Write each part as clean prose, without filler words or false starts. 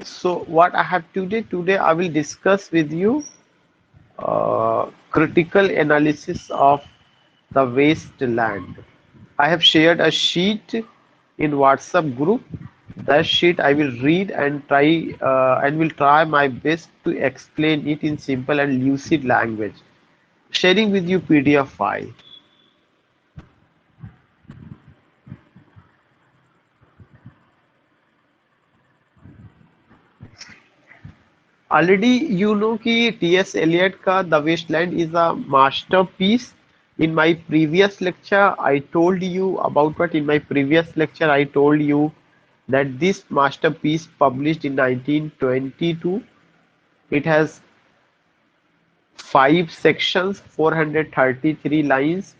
So what I have today I will discuss with you critical analysis of the wasteland. I have shared a sheet in WhatsApp group. That sheet I will read and will try my best to explain it in simple and lucid language. Sharing with you PDF file. Already you know कि T.S. Eliot का The Wasteland is a masterpiece. In my previous lecture, I told you about what in my previous lecture I told you that this masterpiece published in 1922. It has 5 sections, 433 lines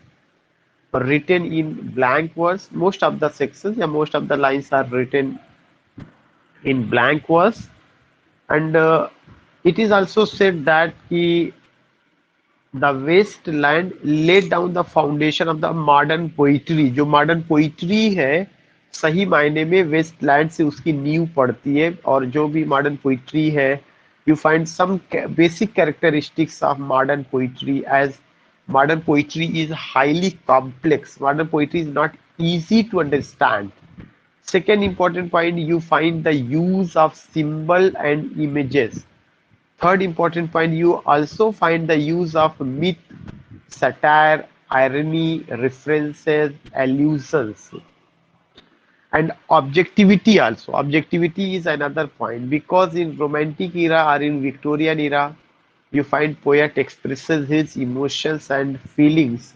written in blank verse. Most of the sections, yeah, most of the lines are written in blank verse, and it is also said that the wasteland laid down the foundation of the modern poetry. जो modern poetry है सही मायने में Westland से उसकी नींव पड़ती है. और जो भी मॉडर्न पोइट्री है you find some basic characteristics of modern poetry, as modern poetry is highly complex. Modern poetry is not easy to understand. Second important point, you find the use of symbol and images. Third important point, you also find the use of myth, satire, irony, references, allusions, and objectivity also. Objectivity is another point because in romantic era or in Victorian era, you find poet expresses his emotions and feelings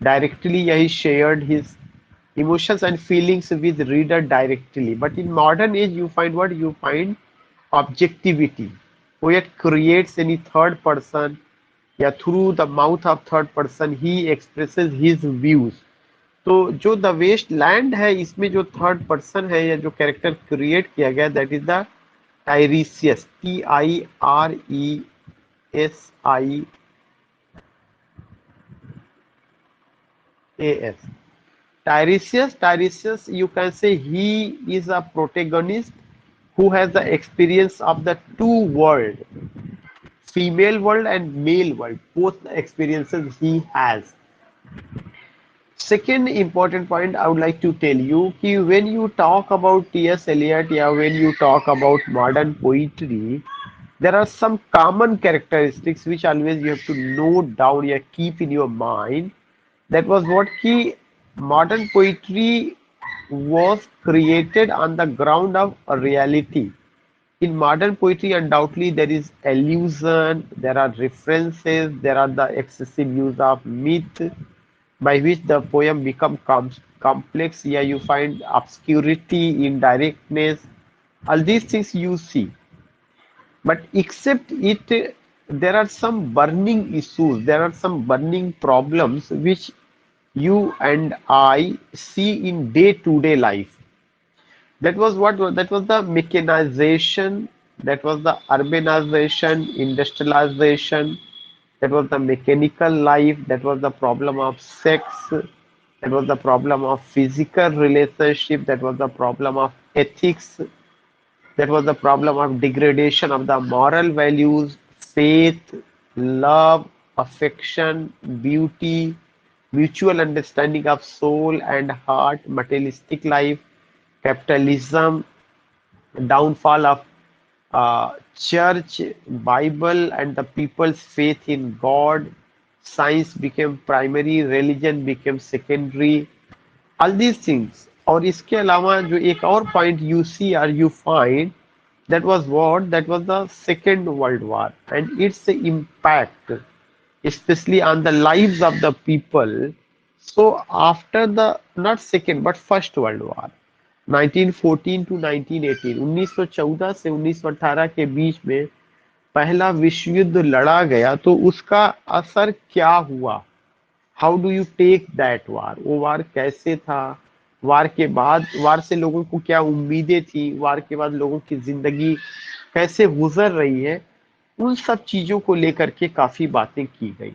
directly. He shared his emotions and feelings with reader directly. But in modern age, you find what you find objectivity. Poet creates any third person, या through the mouth of third person he expresses his views. तो जो the waste land है इसमें जो third person है या जो character create किया गया that is the Tiresias. TIRESIAS. Tiresias, you can say he is a protagonist who has the experience of the two world, female world and male world, both the experiences he has. Second important point I would like to tell you कि when you talk about T.S. Eliot या when you talk about modern poetry, there are some common characteristics which always you have to note down या keep in your mind. That was what कि modern poetry was created on the ground of a reality. In modern poetry, undoubtedly, there is allusion, there are references, there are the excessive use of myth, by which the poem becomes complex. Here you find obscurity, indirectness, all these things you see. But except it, there are some burning issues, there are some burning problems which you and I see in day-to-day life. That was the mechanization, that was the urbanization, industrialization, that was the mechanical life, that was the problem of sex, that was the problem of physical relationship, that was the problem of ethics, that was the problem of degradation of the moral values, faith, love, affection, beauty, mutual understanding of soul and heart, materialistic life, capitalism, downfall of church, Bible, and the people's faith in God. Science became primary, religion became secondary. All these things. और इसके अलावा जो एक और point you see or you find, that was what? That was the Second World War and its impact, especially on the lives of the people. So after the not second but first World War, 1914 to 1918, 1914 से 1918 के बीच में पहला विश्व युद्ध लड़ा गया. तो उसका असर क्या हुआ? How do you take that war? वो वार कैसे था? वार के बाद वार से लोगों को क्या उम्मीदें थी? वार के बाद लोगों की जिंदगी कैसे गुजर रही है? उन सब चीजों को लेकर के काफी बातें की गई.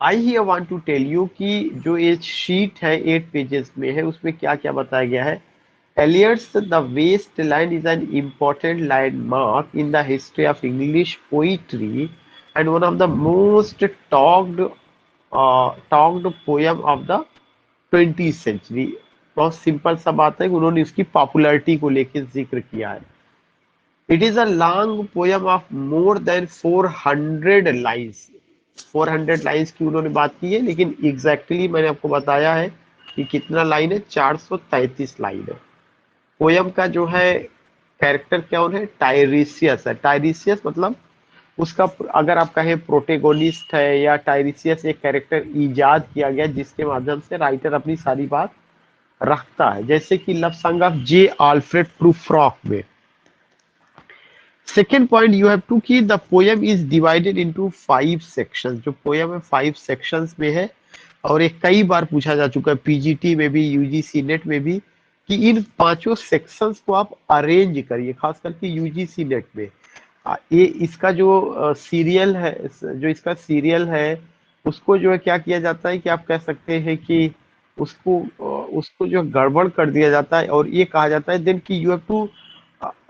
I here want to tell you कि जो ये शीट है 8 पेजेस में है उसमें क्या क्या बताया गया है. Eliot's The Wasteland is an important landmark in the history of English poetry and one of the most talked poem of the 20th century. बहुत सिंपल सा बात है कि उन्होंने इसकी पॉपुलैरिटी को लेकर जिक्र किया है. It is a long poem of more than 400 lines. 400 lines की उन्होंने बात की है, लेकिन एग्जैक्टली मैंने आपको बताया है कि कितना लाइन है. 433 लाइन है. पोयम का जो है कैरेक्टर कौन है? टाइरिसियस है. टाइरिसियस मतलब उसका, अगर आप कहें प्रोटेगोनिस्ट है, या टाइरिसियस एक कैरेक्टर इजाद किया गया जिसके माध्यम से राइटर अपनी सारी बात रखता है, जैसे कि love song of J Alfred Prufrock में. Second point you have to key the poem is divided into 5 sections. जो पोएम है 5 सेक्शंस में है, और एक कई बार पूछा जा चुका है पीजीटी में भी, यूजीसी नेट में भी, कि इन पांचों सेक्शंस को आप अरेंज करिए, खास करके यूजीसी नेट में. ये इसका जो सीरियल है, जो इसका सीरियल है, उसको जो है क्या किया जाता है कि आप कह सकते हैं कि उसको जो गड़बड़ कर दिया जाता है, और ये कहा जाता है देन कि you have to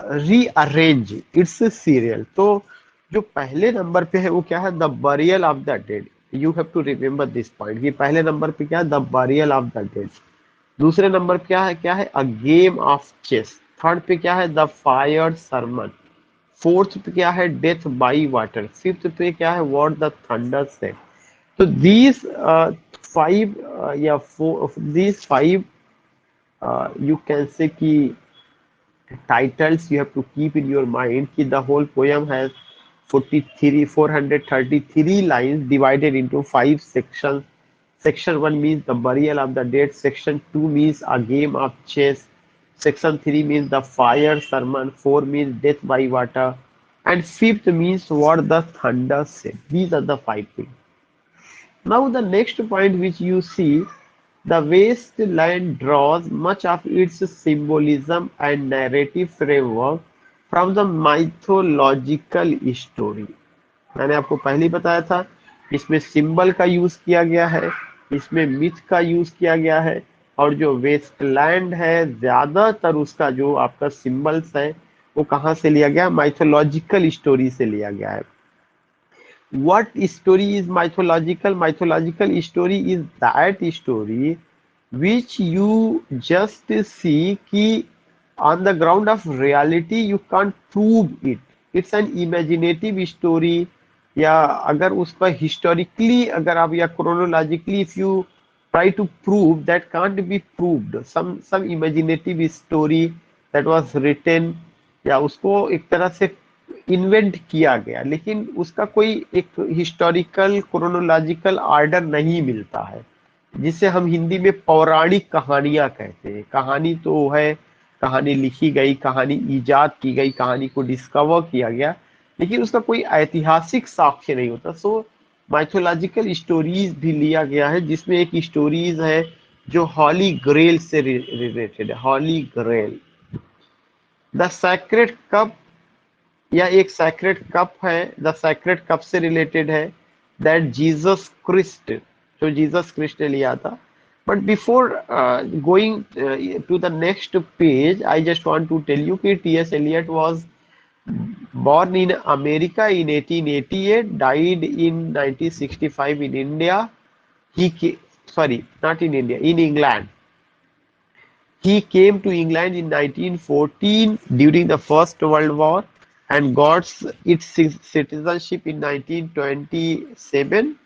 rearrange its serial. तो जो पहले नंबर पे है वो क्या है? The burial of the dead. You have to remember this point कि पहले नंबर पे क्या है? The burial of the dead. दूसरे नंबर पे क्या है? A game of chess. Third पे क्या है? The fire Sarman. फोर्थ पे क्या है? Death by water. फिफ्थ पे क्या है? What the thunder said. तो दीज फाइव या four, these five you can say कि titles you have to keep in your mind कि the whole poem has 433 lines divided into 5 sections. Section 1 means the burial of the dead. Section 2 means a game of chess. Section 3 means the fire sermon. 4 means death by water. And fifth means what the thunder said. These are the 5 things. Now the next point which you see, the wasteland draws much of its symbolism and narrative framework from the mythological story. मैंने आपको पहले ही बताया था, इसमें symbol का use किया गया है, इसमें मिथ का यूज किया गया है, और जो वेस्टलैंड है ज्यादातर उसका जो आपका सिंबल्स है वो कहाँ से लिया गया? माइथोलॉजिकल स्टोरी से लिया गया है. What story is mythological? Mythological story is that story which you just see कि on the ground of reality you can't prove it. It's an imaginative story. या अगर उस पर historically अगर आप, या chronologically if you try to prove, that can't be proved. Some imaginative story that was written, या उसको एक तरह से इन्वेंट किया गया, लेकिन उसका कोई एक हिस्टोरिकल क्रोनोलॉजिकल ऑर्डर नहीं मिलता है, जिसे हम हिंदी में पौराणिक कहानियां कहते हैं. कहानी तो है, कहानी लिखी गई, कहानी इजाद की गई, कहानी को डिस्कवर किया गया, लेकिन उसका कोई ऐतिहासिक साक्ष्य नहीं होता. सो माइथोलॉजिकल स्टोरीज भी लिया गया है, जिसमें एक स्टोरीज है जो हॉली ग्रेल से रिलेटेड है. Holy grail, the sacred cup, या एक सैक्रेड कप है, द सैक्रेड कप से रिलेटेड है, दैट जीसस क्रिस्ट, जो जीसस क्रिस्ट ने लिया था. But before going to the next page, I just want to tell you कि T S. Eliot was born in America in 1888, died in 1965 in India. Sorry, not in India, in England. He came to England in 1914 during the First World War and got its citizenship in 1927.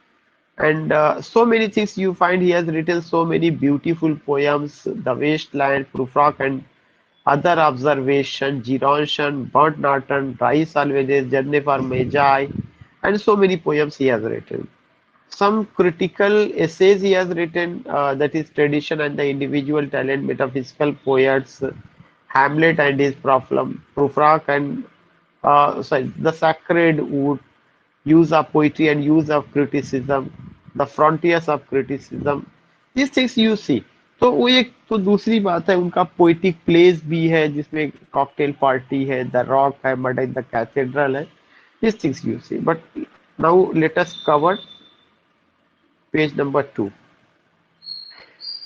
And so many things you find. He has written so many beautiful poems, The Wasteland, Prufrock and Other Observation, Gerontion, Burnt Norton, Dry Salvages, Journey for Magi, and so many poems he has written. Some critical essays he has written, that is Tradition and the Individual Talent, Metaphysical Poets, Hamlet and his Problem, Prufrock and The Sacred Wood, Use of Poetry and Use of Criticism, The Frontiers of Criticism. These things you see. तो वो एक तो दूसरी बात है, उनका poetic place भी है जिसमें कॉकटेल पार्टी है, द रॉक है, मर्डर इन द कैथेड्रल है. These things you see. But now let us cover page number 2.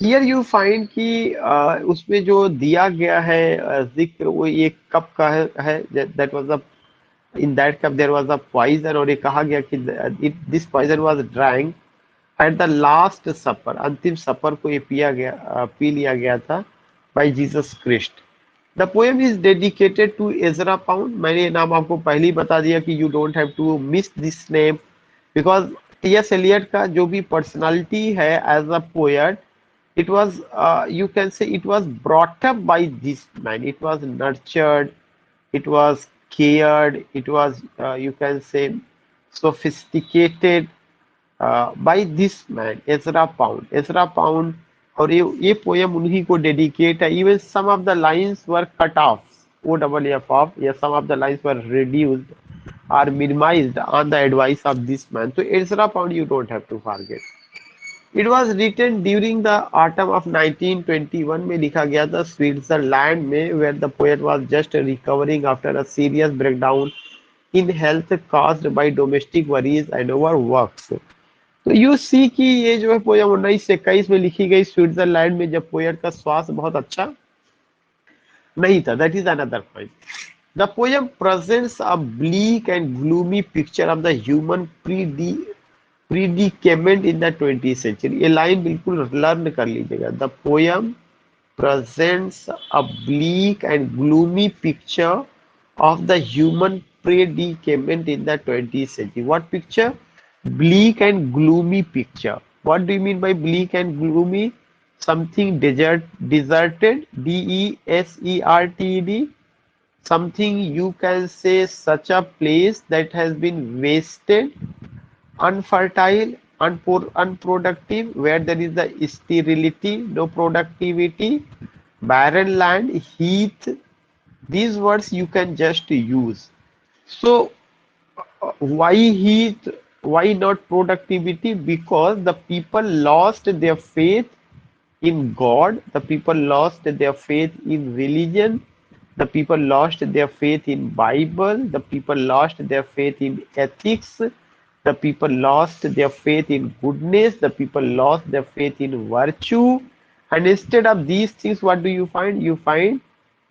Here you find कि उसमें जो दिया गया है जिक्र, वो एक कप का है that was a, in that cup there was a poison, और ये कहा गया कि this poison was drank at the last supper, अंतिम सपर को ये पिया गया, पी लिया गया था by Jesus Christ. The poem is dedicated to Ezra Pound. मैंने ये नाम आपको पहले ही बता दिया कि you don't have to miss this name, because T S Eliot का जो भी पर्सनालिटी है as a poet, it was you can say it was brought up by this man, it was nurtured, it was cared, it was you can say sophisticated by this man Ezra Pound, Ezra Pound। और ये poem उन्हीं को dedicate है। Even some of the lines were cut off, O double F off, या some of the lines were reduced or minimized on the advice of this man। तो Ezra Pound you don't have to forget। It was written during the autumn of 1921 में लिखा गया था Switzerland में, where the poet was just recovering after a serious breakdown in health caused by domestic worries and overworks। तो you see कि ये जो है पोयम 1921 में लिखी गई स्विट्जरलैंड में, जब पोएट का स्वास्थ्य बहुत अच्छा नहीं था। That is another point. The poem presents a bleak and gloomy picture of the human predicament in the 20th century। ये लाइन बिल्कुल लर्न कर लीजिएगा। The poem presents a bleak and gloomy picture of the human predicament in the 20th century। What picture? Bleak and gloomy picture। What do you mean by bleak and gloomy? Something deserted, deserted, something you can say such a place that has been wasted, unfertile, unproductive, where there is the sterility, no productivity, barren land, heath. These words you can just use. So why heath? Why not productivity? Because the people lost their faith in God, the people lost their faith in religion, the people lost their faith in Bible, the people lost their faith in ethics, the people lost their faith in goodness, the people lost their faith in virtue, and instead of these things, what do you find? You find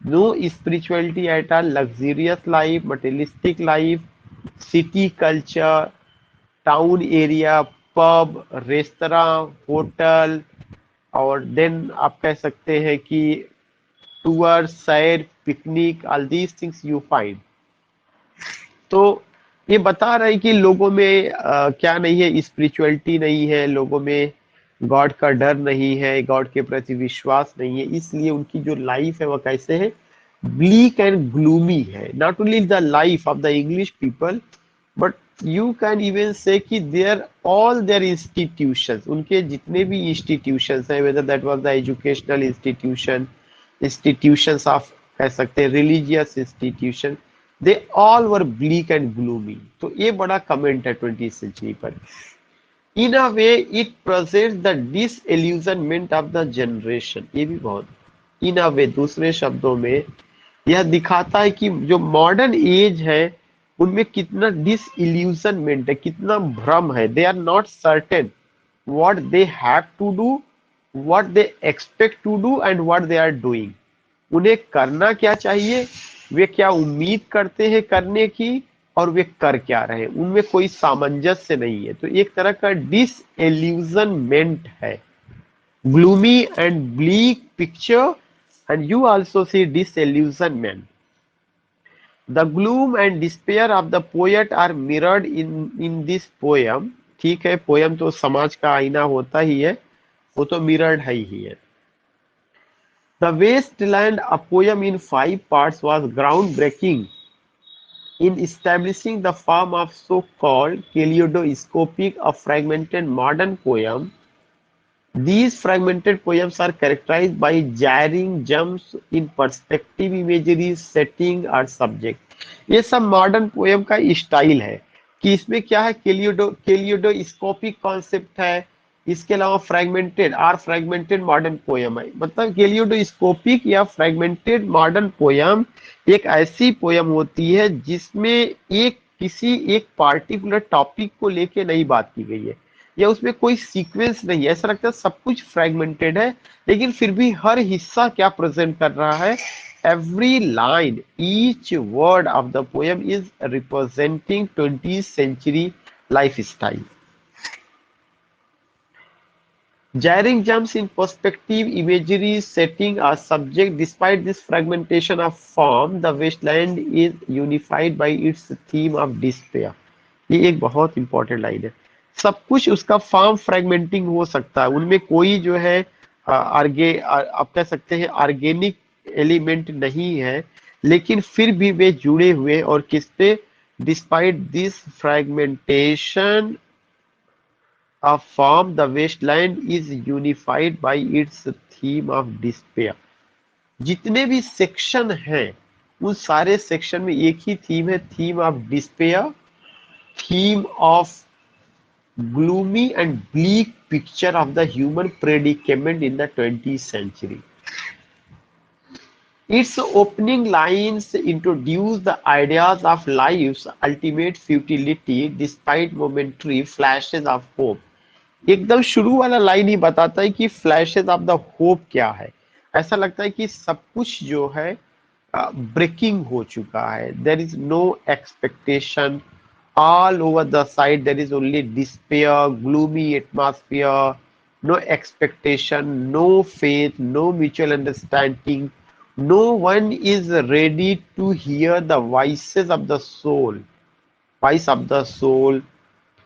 no spirituality at all, luxurious life, materialistic life, city culture, town area, pub, restaurant, hotel, और then आप कह सकते हैं कि tour, सैर, picnic, all these things you find. तो ये बता रहे हैं कि लोगों में क्या नहीं है, स्पिरिचुअलिटी नहीं है, लोगों में गॉड का डर नहीं है, गॉड के प्रति विश्वास नहीं है, इसलिए उनकी जो लाइफ है वो कैसे है, ब्लीक एंड ग्लूमी है। Not only the life of the English people, but you can even से कि देयर ऑल देयर इंस्टीट्यूशंस, उनके जितने भी इंस्टीट्यूशंस हैं, whether that was the educational institution, institutions of कह सकते हैं religious institution, they all were bleak and gloomy. तो ये बड़ा कमेंट है 20th सेंचुरी पर। In a way it presents the disillusionment of the generation. ये भी बहुत, इन अ वे, दूसरे शब्दों में यह दिखाता है कि जो मॉडर्न एज है उनमें कितना डिसइल्यूजनमेंट है, कितना भ्रम है। They are not certain what they have to do, what they expect to do and what they are doing. उन्हें करना क्या चाहिए, वे क्या उम्मीद करते हैं करने की, और वे कर क्या रहे हैं, उनमें कोई सामंजस्य नहीं है। तो एक तरह का डिसइल्यूजनमेंट है, gloomy and bleak picture, and you also C disillusionment. The gloom and despair of the poet are mirrored in this poem। ठीक है, पोयम तो समाज का आईना होता ही है, वो तो मिरर्ड है ही है। The Wasteland, a poem in 5 parts, was groundbreaking in establishing the form of so-called kaleidoscopic, a fragmented modern poem। These fragmented poems are characterized by jarring jumps in perspective, imagery, setting और subject। ये सब modern poem का style है कि इसमें क्या है, केलियोडोस्कोपिक concept है, इसके अलावा फ्रेगमेंटेड मॉडर्न पोएम है। मतलब केलियोडोस्कोपिक या फ्रेगमेंटेड मॉडर्न पोएम एक ऐसी पोएम होती है जिसमें एक किसी एक पार्टिकुलर टॉपिक को लेके नई बात की गई है, या उसमें कोई सीक्वेंस नहीं है, ऐसा लगता है सब कुछ फ्रेगमेंटेड है, लेकिन फिर भी हर हिस्सा क्या प्रेजेंट कर रहा है, every line, each word of the poem is representing 20th century life style. Jarring jumps in perspective, imagery, setting are subject. Despite this fragmentation of form, the wasteland is unified by its theme of despair. ये एक बहुत important line है. सब कुछ उसका form फ्रेगमेंटिंग हो सकता है, उनमें कोई जो है आप कह सकते हैं ऑर्गेनिक एलिमेंट नहीं है, लेकिन फिर भी वे जुड़े हुए और किससे, despite this fragmentation a form, the wasteland is unified by its theme of despair. जितने भी सेक्शन हैं उन सारे सेक्शन में एक ही थीम है, theme of despair, theme of gloomy and bleak picture of the human predicament in the 20th century. Its opening lines introduce the ideas of life's ultimate futility despite momentary flashes of hope. एकदम शुरू वाला line ही बताता है कि flashes of the hope क्या है. ऐसा लगता है कि सब कुछ जो है ब्रेकिंग हो चुका है. There is no expectation, all over the side there is only despair, gloomy atmosphere, no expectation, no faith, no mutual understanding, no one is ready to hear the voices of the soul, voice of the soul.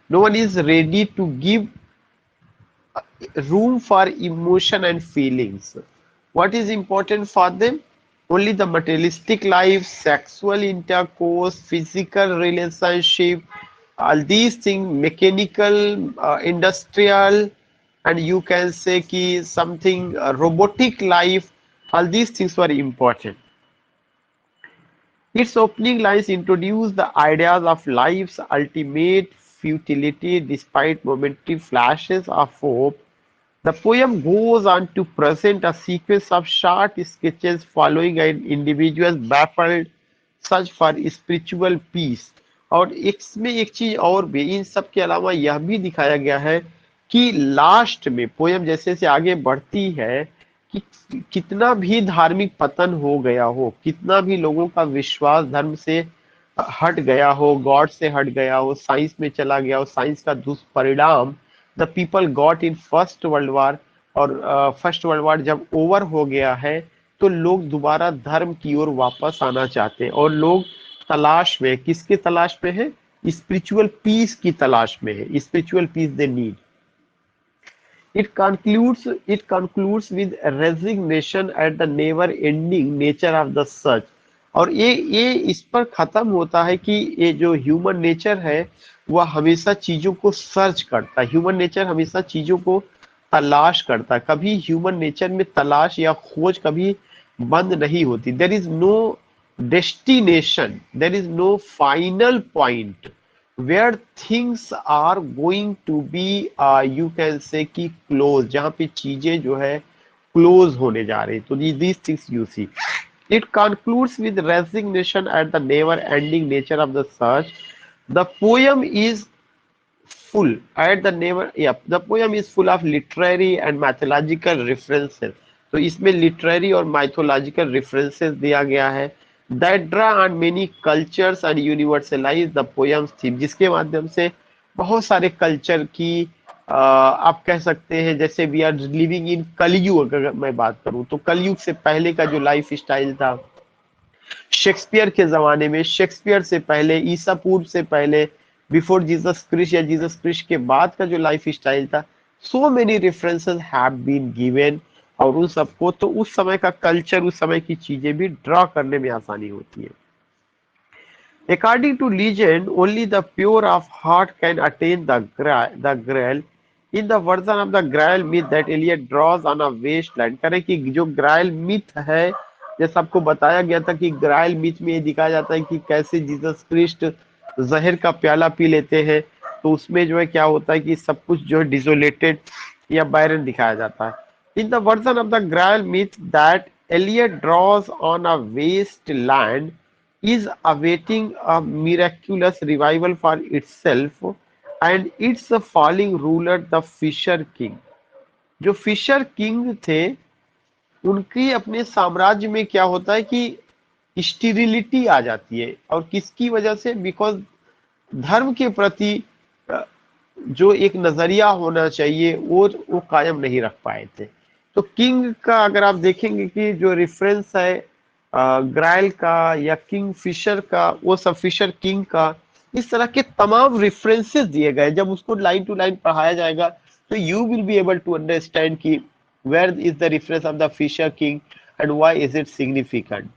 No one is ready to give room for emotion and feelings. What is important for them? Only the materialistic life, sexual intercourse, physical relationship, all these things, mechanical, industrial, and you can say ki something robotic life, all these things were important. Its opening lines introduce the ideas of life's ultimate futility despite momentary flashes of hope. The poem goes on to present a sequence of short sketches following an individual's baffled search for spiritual peace. और इसमें एक चीज और भी, इन सब के अलावा यह भी दिखाया गया है कि लास्ट में पोयम जैसे जैसे आगे बढ़ती है कि कितना भी धार्मिक पतन हो गया हो, कितना भी लोगों का विश्वास धर्म से हट गया हो, गॉड से हट गया हो, साइंस में चला गया हो, साइंस का दुष्परिणाम the people got in first world वार, और फर्स्ट वर्ल्ड वार जब ओवर हो गया है तो लोग दोबारा धर्म की ओर वापस आना चाहते हैं, और लोग तलाश में, किसके तलाश में है, स्पिरिचुअल पीस की तलाश में है, spiritual peace they need. It concludes with resignation at the never ending nature of the search. और ये इस पर खत्म होता है कि ये जो ह्यूमन नेचर है वह हमेशा चीजों को सर्च करता है, ह्यूमन नेचर हमेशा चीजों को तलाश करता है, कभी ह्यूमन नेचर में तलाश या खोज कभी बंद नहीं होती. There is no destination, there is no final point where things are going to be you can say कि close, जहाँ पे चीजें जो है close होने जा रही, तो these things you see. It concludes with resignation at the never ending nature of the search. The poem is full at the never, yeah, the poem is full of literary and mythological references. तो इसमें literary और mythological references दिया गया है that draw on many cultures and universalize the poem's theme, जिसके माध्यम से बहुत सारे कल्चर की आप कह सकते हैं, जैसे वी आर लिविंग इन कलयुग, अगर मैं बात करूं तो कलयुग से पहले का जो लाइफ स्टाइल था, शेक्सपियर के जमाने में, शेक्सपियर से पहले, ईसा पूर्व से पहले, बिफोर जीसस क्रिस्ट या जीसस क्रिस्ट के बाद का जो लाइफ स्टाइल था, so many references have been given, और उन सबको तो उस समय का कल्चर, उस समय की चीजें भी ड्रॉ करने में आसानी होती है. According to legend, only the pure of heart can attain the grail. In the version of the Grail myth that Eliot draws on a wasteland, करें कि जो ग्रायल मिथ है, जैसा आपको बताया गया था कि ग्रायल मिथ में ये दिखाया जाता है कि कैसे जीसस क्रिस्ट जहर का प्याला पी लेते हैं, तो उसमें जो है क्या होता है कि सब कुछ जो है डिसोलेटेड या बैरन दिखाया जाता है. In the version of the grail myth that Eliot draws on a waste land is awaiting a miraculous revival for itself. And it's falling ruler the Fisher King. जो फिशर किंग थे उनकी अपने साम्राज्य में क्या होता है कि स्टीरिलिटी आ जाती है, और किसकी वजह से? बिकॉज धर्म के प्रति अ, जो एक नजरिया होना चाहिए वो कायम नहीं रख पाए थे। तो किंग का अगर आप देखेंगे कि जो रेफरेंस है ग्राइल का या किंग फिशर का, वो सब फिशर किंग का, इस तरह के तमाम रेफरेंसेस दिए गए। जब उसको लाइन टू लाइन पढ़ाया जाएगा तो you will be able to understand कि where is the reference of the Fisher King and why is it significant.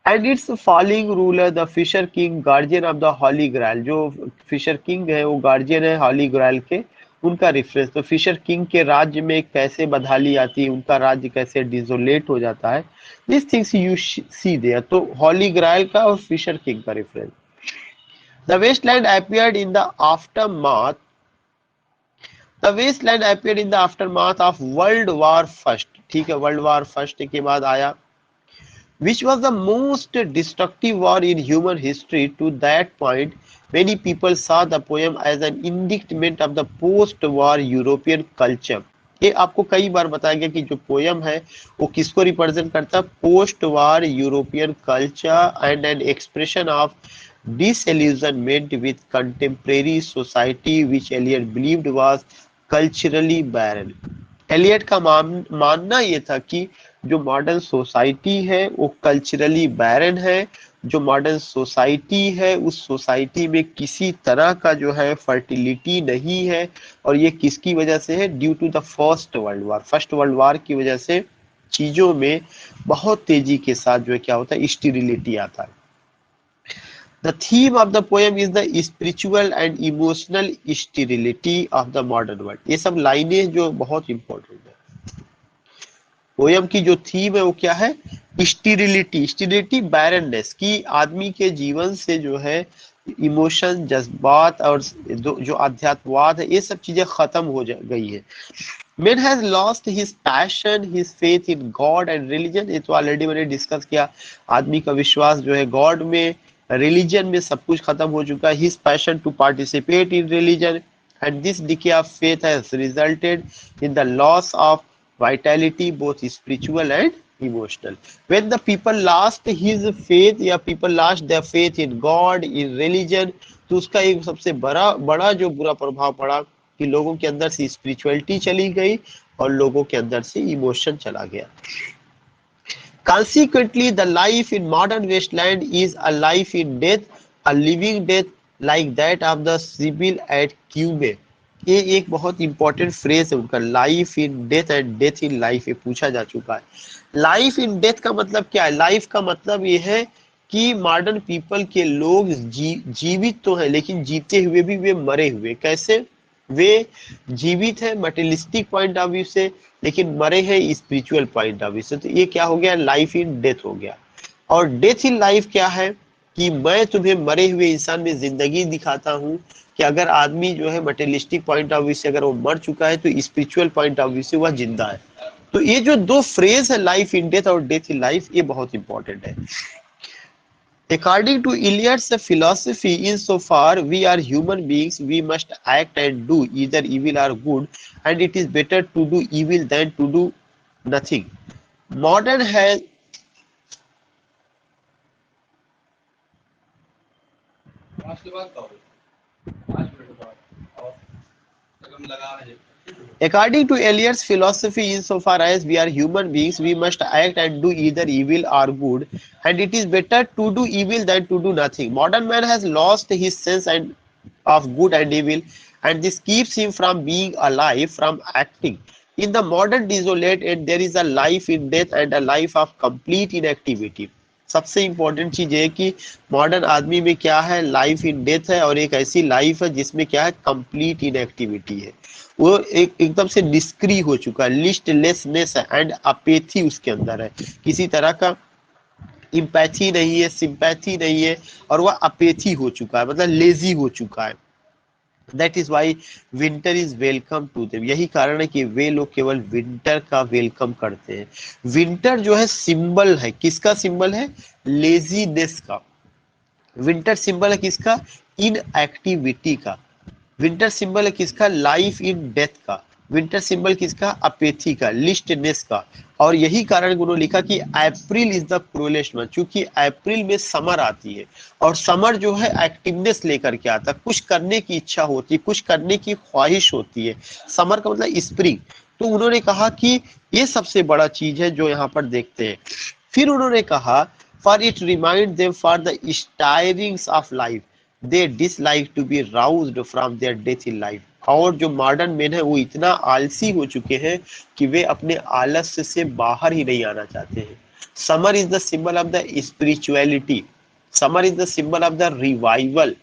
And it's falling ruler the Fisher King guardian of the holy grail. जो Fisher king है वो guardian है हॉली ग्राइल के, उनका reference. तो Fisher king के राज्य में कैसे बदहाली आती है, उनका राज्य कैसे डिजोलेट हो जाता है, this things you see there. तो हॉली ग्राइल का और फिशर किंग का reference. The wasteland appeared in the aftermath the wasteland appeared in the aftermath of world war first. ठीक है, वर्ल्ड वॉर फर्स्ट के बाद आया, which was the most destructive war in human history. To that point, many people saw the poem as an indictment of the post-war European culture. ये आपको कई बार बताया गया कि जो पोयम है वो किसको रिप्रेजेंट करता है? Post war European culture and an expression of disillusionment with contemporary society which Eliot believed was culturally barren. Eliot का मानना ये था कि जो मॉडर्न सोसाइटी है वो कल्चरली बैरन है। जो मॉडर्न सोसाइटी है उस सोसाइटी में किसी तरह का जो है फर्टिलिटी नहीं है, और ये किसकी वजह से है? Due to the first world war. First world war की वजह से चीजों में बहुत तेजी के साथ जो है क्या होता है? स्टीरिलिटी आता है। The theme of the poem is the spiritual and emotional sterility of the modern world. ये सब लाइनें जो बहुत इंपॉर्टेंट है। पोयम की जो थीम है वो क्या है? स्टीरिलिटी। स्टीरिलिटी बैरननेस की, आदमी के जीवन से जो है इमोशन, जज्बात और जो अध्यात्मवाद है, ये सब चीजें खत्म हो गई है। Man has lost his passion, his faith in God and religion. ये तो ऑलरेडी मैंने डिस्कस किया। आदमी का विश्वास जो है गॉड में, रिलीजन में, सब कुछ खत्म हो चुका है। His passion to participate in religion and this decay of faith has resulted in the loss of vitality both spiritual and emotional. When the people lost his faith या people lost their faith in God, in religion, तो उसका एक सबसे बड़ा जो बुरा प्रभाव पड़ा कि लोगों के अंदर से स्पिरिचुअलिटी चली गई और लोगों के अंदर से इमोशन चला गया। Consequently, the life in modern wasteland is a life in death, a living death like that of the Sibyl at Cuba. ये एक बहुत इंपॉर्टेंट फ्रेज है उनका, life in death and death in life. ये पूछा जा चुका है। लाइफ इन डेथ का मतलब क्या है? लाइफ का मतलब ये है कि मॉडर्न पीपल के लोग जीवित तो है लेकिन जीते हुए भी वे मरे हुए। कैसे? वे जीवित है मटेरियलिस्टिक पॉइंट ऑफ व्यू से, लेकिन मरे हैं स्पिरिचुअल पॉइंट ऑफ व्यू से। तो ये क्या हो गया? लाइफ इन डेथ हो गया। और डेथ इन लाइफ क्या है? कि मैं तुम्हें मरे हुए इंसान में जिंदगी दिखाता हूँ कि अगर आदमी जो है मटेरियलिस्टिक पॉइंट ऑफ व्यू से अगर वो मर चुका है तो स्पिरिचुअल पॉइंट ऑफ व्यू से वह जिंदा है। तो ये जो दो फ्रेज है, लाइफ इन डेथ और डेथ इन लाइफ, ये बहुत इंपॉर्टेंट है। According to Eliot's philosophy, insofar we are human beings, we must act and do either evil or good, and it is better to do evil than to do nothing. Modern has According to Eliot's philosophy, insofar as we are human beings, we must act and do either evil or good, and it is better to do evil than to do nothing. Modern man has lost his sense of good and evil, and this keeps him from being alive, from acting. In the modern desolate age, there is a life in death and a life of complete inactivity. सबसे important चीज है कि modern आदमी में क्या है? Life in death है, और एक ऐसी लाइफ है जिसमें क्या है? कंप्लीट इनएक्टिविटी है। वो एकदम से निष्क्रिय हो चुका है, लिस्टलेसनेस है एंड अपेथी उसके अंदर है। किसी तरह का इम्पैथी नहीं है, सिंपैथी नहीं है, और वह अपेथी हो चुका है, मतलब लेजी हो चुका है। That is why winter is welcome to them. यही कारण है कि वे लोग केवल विंटर का वेलकम करते हैं। विंटर जो है सिंबल है, किसका सिंबल है? लेजीनेस का। विंटर सिंबल है किसका? इनएक्टिविटी का। विंटर सिंबल है किसका? लाइफ इन डेथ का। विंटर सिंबल किसका? अपेथी का, लिस्टनेस का। और यही कारण उन्होंने लिखा कि April is the cruellest month, क्योंकि अप्रैल में समर आती है और समर जो है एक्टिवनेस लेकर के आता है, कुछ करने की इच्छा होती है, कुछ करने की ख्वाहिश होती है। समर का मतलब स्प्रिंग। तो उन्होंने कहा कि ये सबसे बड़ा चीज है जो यहाँ पर देखते हैं। फिर उन्होंने कहा for it remind them for the stirrings of life they dislike to be roused from their death in life. और जो मॉडर्न मेन है वो इतना आलसी हो चुके हैं कि वे अपने आलस्य से बाहर ही नहीं आना चाहते हैं। Summer is the symbol of the spirituality, summer is the symbol of the revival,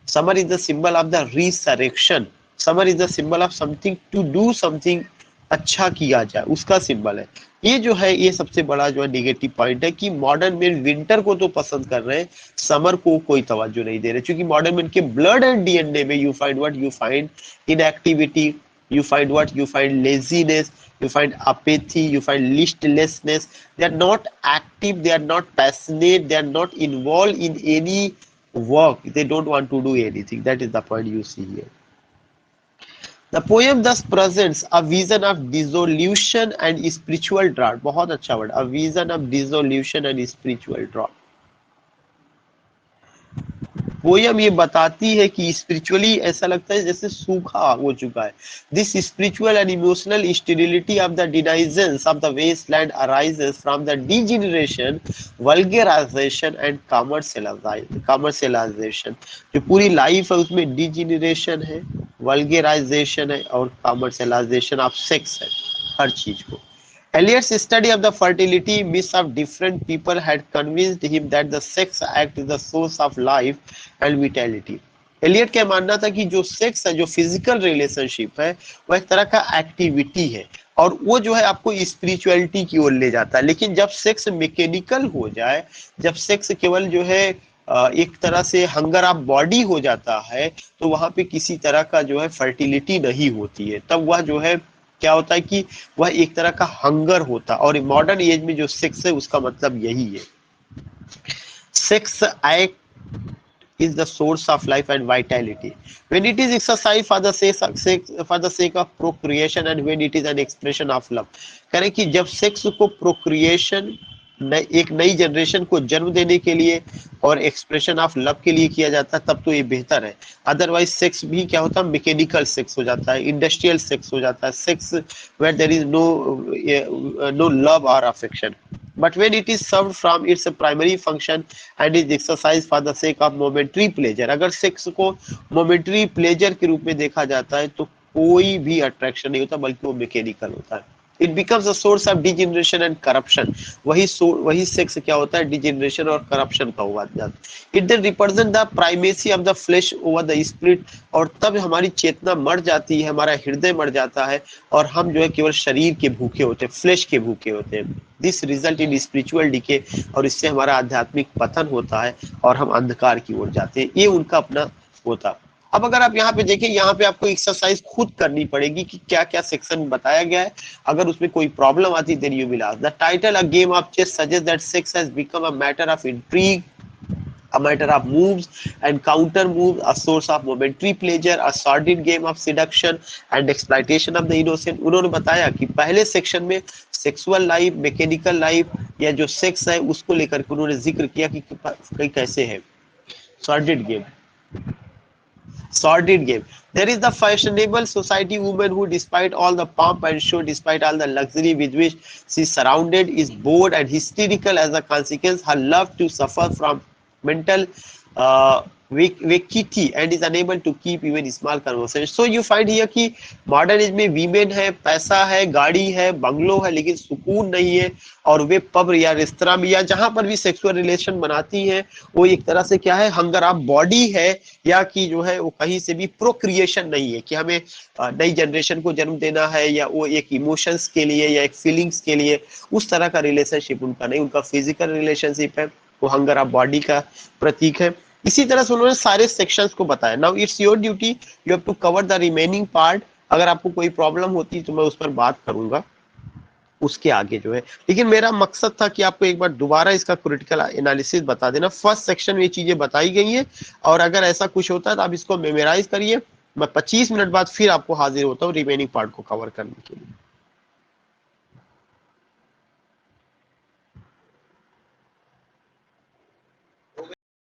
summer is the symbol of the resurrection, summer is the symbol of something to do something, अच्छा किया जाए उसका सिंबल है। ये जो है ये सबसे बड़ा जो है निगेटिव पॉइंट है कि मॉडर्न मैन विंटर को तो पसंद कर रहे हैं, समर को कोई तवज्जो नहीं दे रहे, क्योंकि मॉडर्न मैन के ब्लड एंड डीएनए में you find what? You find inactivity, you find what? You find laziness, you find apathy, you find listlessness. They are not active, they are not passionate, they are not involved in any work, they don't want to do anything. That is the point you see here. The poem thus presents a vision of dissolution and spiritual drought. बहुत अच्छा word, a vision of dissolution and spiritual drought. Poem ये बताती है कि spiritually ऐसा लगता है जैसे सूखा हो चुका है। This spiritual and emotional stability of the denizens of the wasteland arises from the degeneration, vulgarisation and commercialisation. जो पूरी लाइफ है उसमें डिजेनरेशन है, वल्गराइजेशन है और कमर्शियलाइजेशन ऑफ सेक्स है, हर चीज को। Eliot's study of the fertility myths of different people had convinced him that the sex act is the source of life and vitality. Eliot का मानना था कि जो सेक्स है, जो फिजिकल रिलेशनशिप है, वो एक तरह का एक्टिविटी है और वो जो है आपको स्पिरिचुअलिटी की ओर ले जाता है। लेकिन जब सेक्स मैकेनिकल हो जाए, जब सेक्स केवल जो है एक तरह से हंगर ऑफ बॉडी हो जाता है, तो वहां पे किसी तरह का जो है फर्टिलिटी नहीं होती है। तब वह जो है क्या होता है कि वह एक तरह का हंगर होता है। और मॉडर्न एज में जो सेक्स है उसका मतलब यही है। Sex act is the source of life and vitality when it is exercised for the sake of procreation and when it is an expression of love. करें कि जब सेक्स को प्रोक्रिएशन, एक नई जनरेशन को जन्म देने के लिए और एक्सप्रेशन ऑफ लव के लिए किया जाता है, तब तो ये बेहतर है। अदरवाइज सेक्स भी क्या होता है? मैकेनिकल सेक्स हो जाता है, इंडस्ट्रियल सेक्स हो जाता है, sex where there is no love और affection. But when it is served from its primary function and is exercised for the sake of momentary pleasure, अगर सेक्स को मोमेंटरी प्लेजर के रूप में देखा जाता है तो कोई भी अट्रैक्शन नहीं होता, बल्कि वो मैकेनिकल होता है। It becomes a source of degeneration and corruption. वही सेक्स क्या होता है? डिजेनरेशन और करप्शन का हुआ जाता है। It then represents the primacy of the flesh over the spirit, और तब हमारी चेतना मर जाती है, हमारा हृदय मर जाता है और हम जो है केवल शरीर के भूखे होते हैं, फ्लेश के भूखे होते हैं। This result in spiritual decay, और इससे हमारा आध्यात्मिक पतन होता है और हम अंधकार की ओर जाते हैं। ये उनका अपना होता। अब अगर आप यहाँ पे देखें, यहाँ पे आपको एक्सरसाइज खुद करनी पड़ेगी कि क्या क्या सेक्शन में बताया गया है। अगर उसमें कोई प्रॉब्लम आती then you will ask. The title a game of chess suggest that sex has become a matter of intrigue, a matter of moves and counter moves, a source of momentary pleasure, a sordid game of seduction and exploitation of the innocent. उन्होंने बताया कि पहले section में sexual life, mechanical life या जो sex है उसको लेकर के उन्होंने जिक्र किया कि कैसे है। Sordid game, sordid game. There is the fashionable society woman who, despite all the pomp and show, despite all the luxury with which she is surrounded, is bored and hysterical as a consequence. Her love to suffer from mental vacuity and is unable to keep even small conversation. So you find here कि modern age में women है, पैसा है, गाड़ी है, bungalow है, लेकिन सुकून नहीं है। और वे पब या रेस्तरा में या जहां पर भी सेक्सुअल रिलेशन बनाती हैं, वो एक तरह से क्या है? हंगर ऑफ बॉडी है, या कि जो है वो कहीं से भी प्रोक्रिएशन नहीं है कि हमें नई जनरेशन को जन्म देना है, या वो एक इमोशंस के लिए या एक फीलिंग्स के लिए, उस तरह का रिलेशनशिप उनका नहीं। उनका फिजिकल रिलेशनशिप है, वो हंगर ऑफ बॉडी का प्रतीक है। इसी तरह से उन्होंने सारे सेक्शंस को बताया। Now it's your duty, you have to cover the remaining part. अगर आपको कोई प्रॉब्लम होती तो मैं उस पर बात करूंगा। उसके आगे जो है। लेकिन मेरा मकसद था कि आपको एक बार दोबारा इसका क्रिटिकल एनालिसिस बता देना। फर्स्ट सेक्शन में ये चीजें बताई गई हैं, और अगर ऐसा कुछ होता है तो आप इसको मेमोराइज करिए। मैं 25 मिनट बाद फिर आपको हाजिर होता हूँ रिमेनिंग पार्ट को कवर करने के लिए।